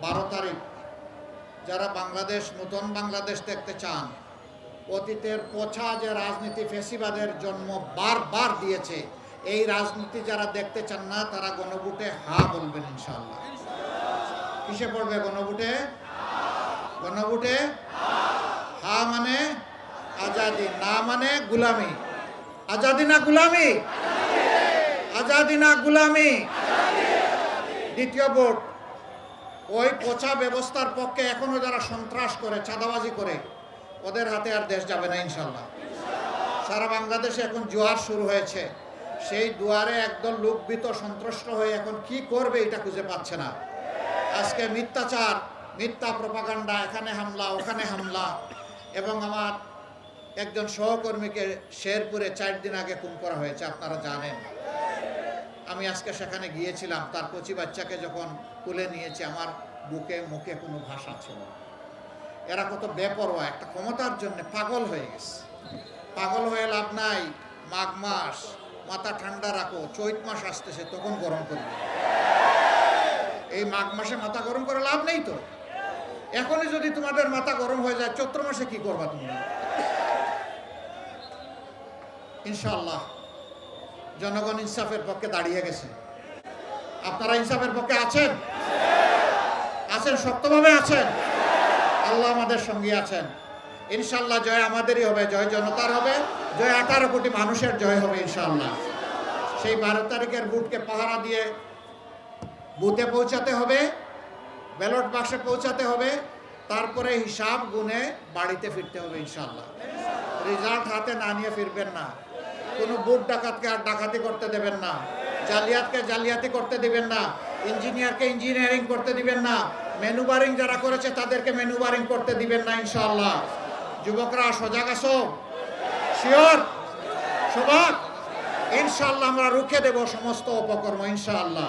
12 তারিখ যারা বাংলাদেশ নতুন বাংলাদেশ দেখতে চান, অতীতের পচা যে রাজনীতি ফেসিবাদের জন্ম বারবার দিয়েছে, এই রাজনীতি যারা দেখতে চান না তারা গণভোটে হা বলবেন ইনশাআল্লাহ। কিসে পড়বে গণভোটে? গণভোটে হা মানে আজাদি, না মানে গুলামি। আজাদি না গুলামি? আজাদি না গুলামি? দ্বিতীয় ভোট ওই পচা ব্যবস্থার পক্ষে এখনো যারা সন্ত্রাস করে, চাঁদাবাজি করে, ওদের হাতে আর দেশ যাবে না ইনশাল্লাহ। সারা বাংলাদেশে এখন জোয়ার শুরু হয়েছে, সেই দুয়ারে একদল লোকবিত সন্ত্রস্ত হয়ে এখন কি করবে এটা খুঁজে পাচ্ছে না। আজকে মিথ্যাচার, মিথ্যা প্রপাগান্ডা, এখানে হামলা ওখানে হামলা, এবং আমার একজন সহকর্মীকে শেরপুরে 4 দিন আগে খুন করা হয়েছে, আপনারা জানেন। আমি আজকে সেখানে গিয়েছিলাম, তার কচি বাচ্চাকে যখন তুলে নিয়েছি আমার বুকে মুখে কোনো ভাষা ছিল না। এরা কত বেপরোয়া, একটা ক্ষমতার জন্য পাগল হয়ে গেছে। পাগল হয়ে লাভ নাই। মাঘ মাস, মাথা ঠান্ডা রাখো, চৈত মাস আসতেছে তখন গরম করবে। এই মাঘ মাসে মাথা গরম করে লাভ নেই তো। এখনই যদি তোমাদের মাথা গরম হয়ে যায়, চৈত্র মাসে কি করবা তোমরা? ইনশাআল্লাহ জনগণ ইনসাফের পক্ষে দাঁড়িয়ে গেছে। আপনারা ইনসাফের পক্ষে আছেন? আছেন, শক্তভাবে আছেন। আল্লাহ আমাদের সঙ্গে আছেন। ইনশাআল্লাহ জয় আমাদেরই হবে, জয় জনতার হবে, জয় 18 কোটি মানুষের জয় হবে ইনশাআল্লাহ। সেই 12 তারিখের ভোটকে পাহারা দিয়ে বুথে পৌঁছাতে হবে, ব্যালট বাক্সে পৌঁছাতে হবে, তারপরে হিসাব গুনে বাড়িতে ফিরতে হবে ইনশাআল্লাহ। রেজাল্ট হাতে না নিয়ে ফিরবেন না। কোনো বুথ ডাকাতকে আর ডাকাতি করতে দেবেন না, জালিয়াতকে জালিয়াতি করতে দিবেন না, ইঞ্জিনিয়ারকে ইঞ্জিনিয়ারিং করতে দিবেন না, ম্যানুভারিং যারা করেছে তাদেরকে ম্যানুভারিং করতে দিবেন না ইনশাআল্লাহ। যুবকরা সজাগ আছো? শিওর? সবাক? ইনশাআল্লাহ আমরা রুখে দেব সমস্ত অপকর্ম ইনশাআল্লাহ।